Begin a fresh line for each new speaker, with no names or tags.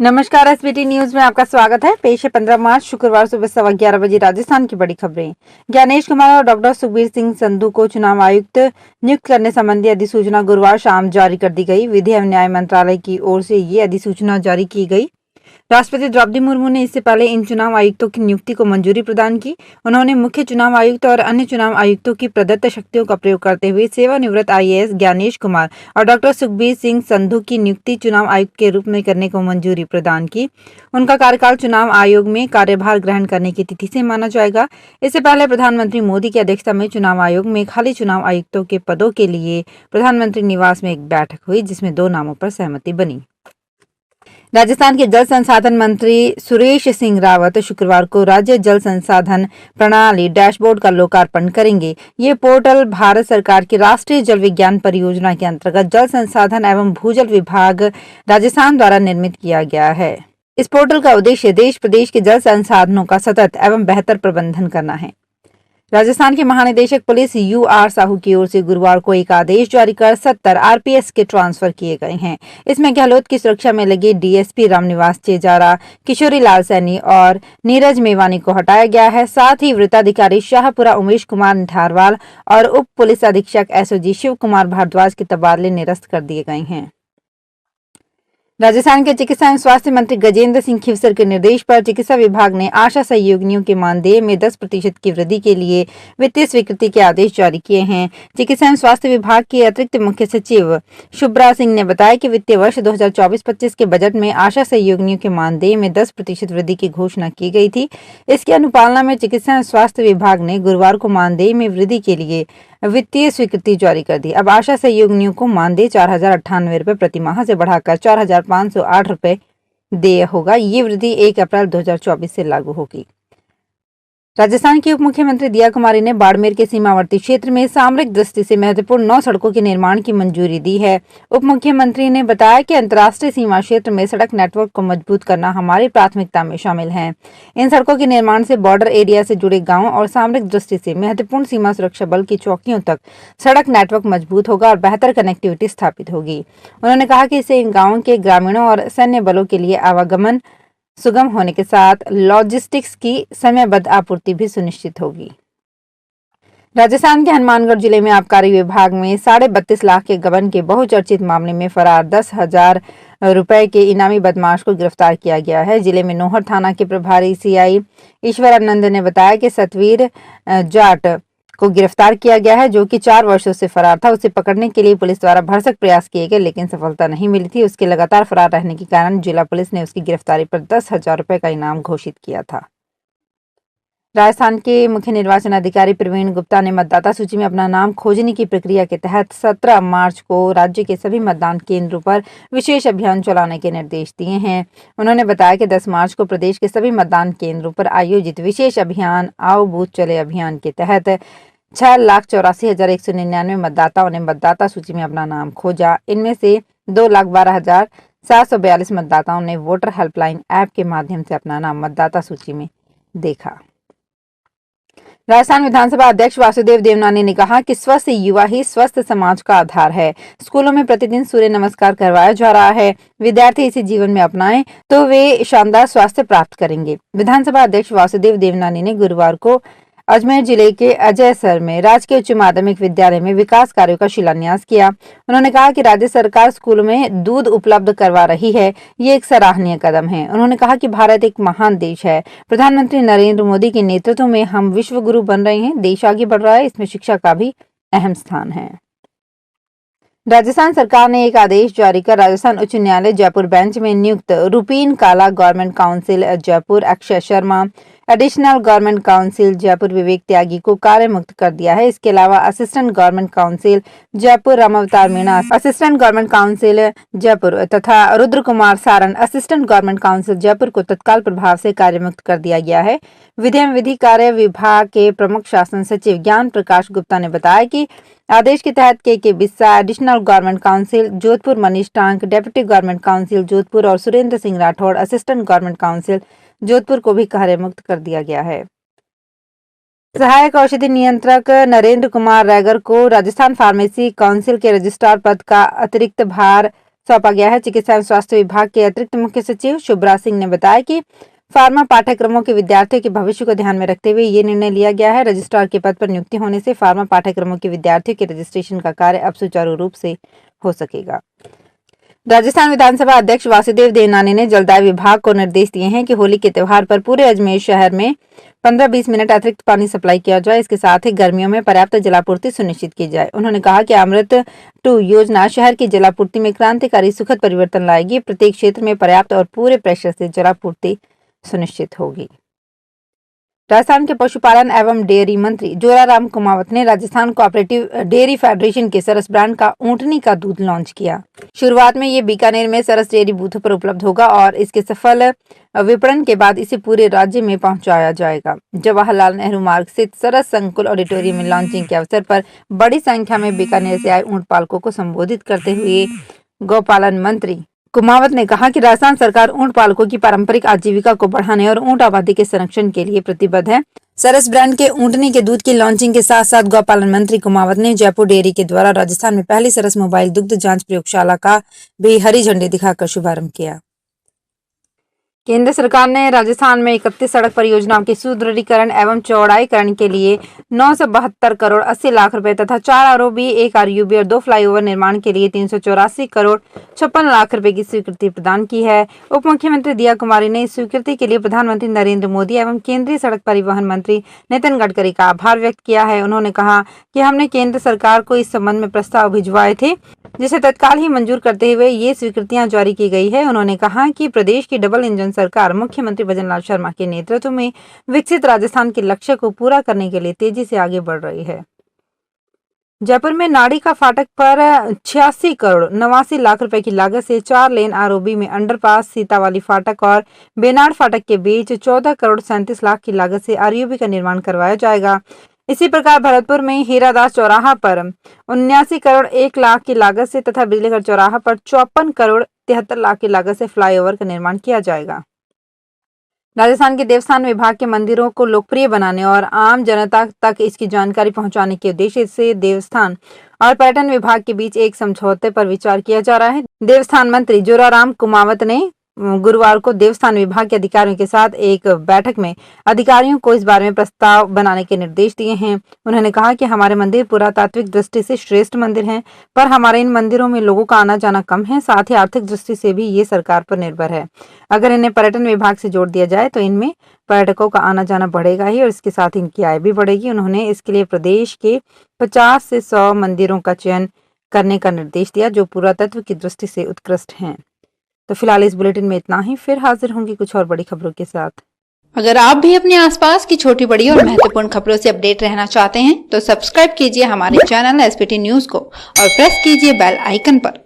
नमस्कार। SBT news में आपका स्वागत है। पेश है 15 मार्च शुक्रवार सुबह 11:15 बजे राजस्थान की बड़ी खबरें। ज्ञानेश कुमार और डॉक्टर सुखबीर सिंह संधू को चुनाव आयुक्त नियुक्त करने संबंधी अधिसूचना गुरुवार शाम जारी कर दी गई। विधि एवं न्याय मंत्रालय की ओर से ये अधिसूचना जारी की गई। राष्ट्रपति द्रौपदी मुर्मू ने इससे पहले इन चुनाव आयुक्तों की नियुक्ति को मंजूरी प्रदान की। उन्होंने मुख्य चुनाव आयुक्त और अन्य चुनाव आयुक्तों की प्रदत्त शक्तियों का प्रयोग करते हुए सेवानिवृत्त आईएएस ज्ञानेश कुमार और डॉक्टर सुखबीर सिंह संधू की नियुक्ति चुनाव आयुक्त के रूप में करने को मंजूरी प्रदान की। उनका कार्यकाल चुनाव आयोग में कार्यभार ग्रहण करने की तिथि से माना जाएगा। इससे पहले प्रधानमंत्री मोदी की अध्यक्षता में चुनाव आयोग में खाली चुनाव आयुक्तों के पदों के लिए प्रधानमंत्री निवास में एक बैठक हुई, जिसमें 2 नामों पर सहमति बनी। राजस्थान के जल संसाधन मंत्री सुरेश सिंह रावत शुक्रवार को राज्य जल संसाधन प्रणाली डैशबोर्ड का लोकार्पण करेंगे। ये पोर्टल भारत सरकार की राष्ट्रीय जल विज्ञान परियोजना के अंतर्गत जल संसाधन एवं भूजल विभाग राजस्थान द्वारा निर्मित किया गया है। इस पोर्टल का उद्देश्य देश प्रदेश के जल संसाधनों का सतत एवं बेहतर प्रबंधन करना है। राजस्थान के महानिदेशक पुलिस यूआर साहू की ओर से गुरुवार को एक आदेश जारी कर 70 आरपीएस के ट्रांसफर किए गए हैं। इसमें गहलोत की सुरक्षा में लगे डीएसपी रामनिवास चेजारा, किशोरी लाल सैनी और नीरज मेवानी को हटाया गया है। साथ ही वृत्ताधिकारी शाहपुरा उमेश कुमार निठारवाल और उप पुलिस अधीक्षक एसओजी शिव कुमार भारद्वाज के तबादले निरस्त कर दिए गए हैं। राजस्थान के चिकित्सा एवं स्वास्थ्य मंत्री गजेंद्र सिंह खिवसर के निर्देश पर चिकित्सा विभाग ने आशा सहयोगिनियों के मानदेय में 10% की वृद्धि के लिए वित्तीय स्वीकृति के आदेश जारी किए हैं। चिकित्सा एवं स्वास्थ्य विभाग के अतिरिक्त मुख्य सचिव शुभ्रा सिंह ने बताया कि वित्तीय वर्ष 2024-25 के बजट में आशा सहयोगिनियों के मानदेय में 10% वृद्धि की घोषणा की गई थी। इसकी अनुपालना में चिकित्सा एवं स्वास्थ्य विभाग ने गुरुवार को मानदेय में वृद्धि के लिए वित्तीय स्वीकृति जारी कर दी। अब आशा सहयोगिनियों को मानदेय 4,098 रुपए प्रति माह से बढ़ाकर 4,508 रुपए देय होगा। ये वृद्धि 1 अप्रैल 2024 से लागू होगी। राजस्थान की उप मुख्यमंत्री दिया कुमारी ने बाड़मेर के सीमावर्ती क्षेत्र में सामरिक दृष्टि से महत्वपूर्ण 9 सड़कों के निर्माण की मंजूरी दी है। उप मुख्यमंत्री ने बताया कि अंतर्राष्ट्रीय सीमा क्षेत्र में सड़क नेटवर्क को मजबूत करना हमारी प्राथमिकता में शामिल है। इन सड़कों के निर्माण से बॉर्डर एरिया से जुड़े गाँव और सामरिक दृष्टि से महत्वपूर्ण सीमा सुरक्षा बल की चौकियों तक सड़क नेटवर्क मजबूत होगा और बेहतर कनेक्टिविटी स्थापित होगी। उन्होंने कहा कि इससे इन गाँवों के ग्रामीणों और सैन्य बलों के लिए आवागमन सुगम होने के साथ लॉजिस्टिक्स की समयबद्ध आपूर्ति भी सुनिश्चित होगी। राजस्थान के हनुमानगढ़ जिले में आबकारी विभाग में 32.5 लाख के गबन के बहुचर्चित मामले में फरार 10,000 रुपए के इनामी बदमाश को गिरफ्तार किया गया है। जिले में नोहर थाना के प्रभारी सीआई ईश्वरानंद ने बताया कि सतवीर जाट को गिरफ्तार किया गया है, जो कि 4 वर्षों से फरार था। उसे पकड़ने के लिए पुलिस द्वारा भरसक प्रयास किए गए, लेकिन सफलता नहीं मिली थी। उसके लगातार फरार रहने के कारण जिला पुलिस ने उसकी गिरफ्तारी पर 10,000 रुपए का इनाम घोषित किया था। राजस्थान के मुख्य निर्वाचन अधिकारी प्रवीण गुप्ता ने मतदाता सूची में अपना नाम खोजने की प्रक्रिया के तहत 17 मार्च को राज्य के सभी मतदान केंद्रों पर विशेष अभियान चलाने के निर्देश दिए हैं। उन्होंने बताया कि 10 मार्च को प्रदेश के सभी मतदान केंद्रों पर आयोजित विशेष अभियान आओ बूथ चले अभियान के तहत 6,84,199 मतदाताओं ने मतदाता सूची में अपना नाम खोजा। इनमें से 2,12,742 मतदाताओं ने वोटर हेल्पलाइन ऐप के माध्यम से अपना नाम मतदाता सूची में देखा। राजस्थान विधानसभा अध्यक्ष वासुदेव देवनानी ने कहा कि स्वस्थ युवा ही स्वस्थ समाज का आधार है। स्कूलों में प्रतिदिन सूर्य नमस्कार करवाया जा रहा है। विद्यार्थी इसे जीवन में अपनाएं तो वे शानदार स्वास्थ्य प्राप्त करेंगे। विधानसभा अध्यक्ष वासुदेव देवनानी ने गुरुवार को अजमेर जिले के अजयसर में राजकीय उच्च माध्यमिक विद्यालय में विकास कार्यों का शिलान्यास किया। उन्होंने कहा कि राज्य सरकार स्कूलों में दूध उपलब्ध करवा रही है। ये एक सराहनीय कदम है। उन्होंने कहा कि भारत एक महान देश है। प्रधानमंत्री नरेंद्र मोदी के नेतृत्व में हम विश्व गुरु बन रहे हैं। देश आगे बढ़ रहा है, इसमें शिक्षा का भी अहम स्थान है। राजस्थान सरकार ने एक आदेश जारी कर राजस्थान उच्च न्यायालय जयपुर बेंच में नियुक्त Rupin Kala, government counsel Jaipur Akshay Sharma, additional government counsel Jaipur Vivek Tyagi को कार्य मुक्त कर दिया है। इसके अलावा assistant government counsel Jaipur Ramavatar Meena, assistant government counsel Jaipur तथा Rudra Kumar Saran, assistant government counsel Jaipur को तत्काल प्रभाव से कार्य मुक्त कर दिया गया है। विधि एवं विधि कार्य विभाग के प्रमुख शासन सचिव ज्ञान प्रकाश गुप्ता ने बताया कि आदेश के तहत K Bissa, additional government counsel Jodhpur Manish Tank, deputy government counsel Jodhpur और Surendra Singh Rathore, assistant government counsel Jodhpur को भी कार्य मुक्त कर दिया गया है। सहायक औषधि नियंत्रक नरेंद्र कुमार रैगर को राजस्थान फार्मेसी काउंसिल के रजिस्ट्रार पद का अतिरिक्त भार सौंपा गया है। चिकित्सा एवं स्वास्थ्य विभाग के अतिरिक्त मुख्य सचिव शुभराज सिंह ने बताया कि फार्मा पाठ्यक्रमों के विद्यार्थियों के भविष्य को ध्यान में रखते हुए ये निर्णय लिया गया है। रजिस्ट्रार के पद पर नियुक्ति होने से फार्मा पाठ्यक्रमों के विद्यार्थियों के रजिस्ट्रेशन का कार्य अब सुचारू रूप से हो सकेगा। राजस्थान विधानसभा अध्यक्ष वासुदेव देवनानी ने जलदाय विभाग को निर्देश दिए हैं कि होली के त्योहार पर पूरे अजमेर शहर में 15-20 मिनट अतिरिक्त पानी सप्लाई किया जाए। इसके साथ ही गर्मियों में पर्याप्त जलापूर्ति सुनिश्चित की जाए। उन्होंने कहा कि अमृत 2 योजना शहर की जलापूर्ति में क्रांतिकारी सुखद परिवर्तन लाएगी। प्रत्येक क्षेत्र में पर्याप्त और पूरे प्रेशर से जलापूर्ति सुनिश्चित होगी। राजस्थान के पशुपालन एवं डेयरी मंत्री जोराराम कुमावत ने राजस्थान कोऑपरेटिव डेयरी फेडरेशन के सरस ब्रांड का ऊंटनी का दूध लॉन्च किया। शुरुआत में ये बीकानेर में सरस डेयरी बूथों पर उपलब्ध होगा और इसके सफल विपणन के बाद इसे पूरे राज्य में पहुंचाया जाएगा। जवाहरलाल नेहरू मार्ग स्थित सरस संकुल ऑडिटोरियम में लॉन्चिंग के अवसर पर बड़ी संख्या में बीकानेर से आए ऊंट पालकों को संबोधित करते हुए गौपालन मंत्री कुमावत ने कहा कि राजस्थान सरकार ऊंट पालकों की पारंपरिक आजीविका को बढ़ाने और ऊंट आबादी के संरक्षण के लिए प्रतिबद्ध है। सरस ब्रांड के ऊंटनी के दूध की लॉन्चिंग के साथ साथ गौपालन मंत्री कुमावत ने जयपुर डेयरी के द्वारा राजस्थान में पहली सरस मोबाइल दुग्ध जांच प्रयोगशाला का भी हरी झंडी दिखाकर शुभारंभ किया। केंद्र सरकार ने राजस्थान में 31 सड़क परियोजनाओं के सुदृढ़ीकरण एवं चौड़ाईकरण के लिए 972 करोड़ 80 लाख रुपए तथा 4 आरओबी 1 आरयूबी और 2 फ्लाईओवर निर्माण के लिए 384 करोड़ 56 लाख रुपए की स्वीकृति प्रदान की है। उप मुख्यमंत्री दिया कुमारी ने इस स्वीकृति के लिए प्रधानमंत्री नरेंद्र मोदी एवं केंद्रीय सड़क परिवहन मंत्री नितिन गडकरी का आभार व्यक्त किया है। उन्होंने कहा कि हमने केंद्र सरकार को इस संबंध में प्रस्ताव भिजवाए थे, जिसे तत्काल ही मंजूर करते हुए ये स्वीकृतियां जारी की गई है। उन्होंने कहा कि प्रदेश की डबल इंजन सरकार मुख्यमंत्री भजनलाल शर्मा के नेतृत्व में विकसित राजस्थान के लक्ष्य को पूरा करने के लिए तेजी से आगे बढ़ रही है। जयपुर में नाड़ी का फाटक पर 86 करोड़ 89 लाख रुपए की लागत से 4 लेन आरओबी में अंडरपास, सीतावाली फाटक और बेनाड फाटक के बीच 14 करोड़ 37 लाख की लागत से आरयूबी का निर्माण करवाया जाएगा। इसी प्रकार भरतपुर में हीरादास चौराहा पर 79 करोड़ 1 लाख की लागत से तथा बिजलीगढ़ चौराहा पर 54 करोड़ 73 लाख की लागत से फ्लाईओवर का निर्माण किया जाएगा। राजस्थान के देवस्थान विभाग के मंदिरों को लोकप्रिय बनाने और आम जनता तक इसकी जानकारी पहुंचाने के उद्देश्य से देवस्थान और पर्यटन विभाग के बीच एक समझौते पर विचार किया जा रहा है। देवस्थान मंत्री जोराराम कुमावत ने गुरुवार को देवस्थान विभाग के अधिकारियों के साथ एक बैठक में अधिकारियों को इस बारे में प्रस्ताव बनाने के निर्देश दिए हैं। उन्होंने कहा कि हमारे मंदिर पुरातात्विक दृष्टि से श्रेष्ठ मंदिर हैं, पर हमारे इन मंदिरों में लोगों का आना जाना कम है। साथ ही आर्थिक दृष्टि से भी ये सरकार पर निर्भर है। अगर इन्हें पर्यटन विभाग से जोड़ दिया जाए तो इनमें पर्यटकों का आना जाना बढ़ेगा ही और इसके साथ इनकी आय भी बढ़ेगी। उन्होंने इसके लिए प्रदेश के 50 से 100 मंदिरों का चयन करने का निर्देश दिया जो पुरातत्व की दृष्टि से उत्कृष्ट हैं। तो फिलहाल इस बुलेटिन में इतना ही। फिर हाजिर होंगी कुछ और बड़ी खबरों के साथ।
अगर आप भी अपने आसपास की छोटी बड़ी और महत्वपूर्ण खबरों से अपडेट रहना चाहते हैं तो सब्सक्राइब कीजिए हमारे चैनल एसपीटी न्यूज को और प्रेस कीजिए बेल आइकन पर।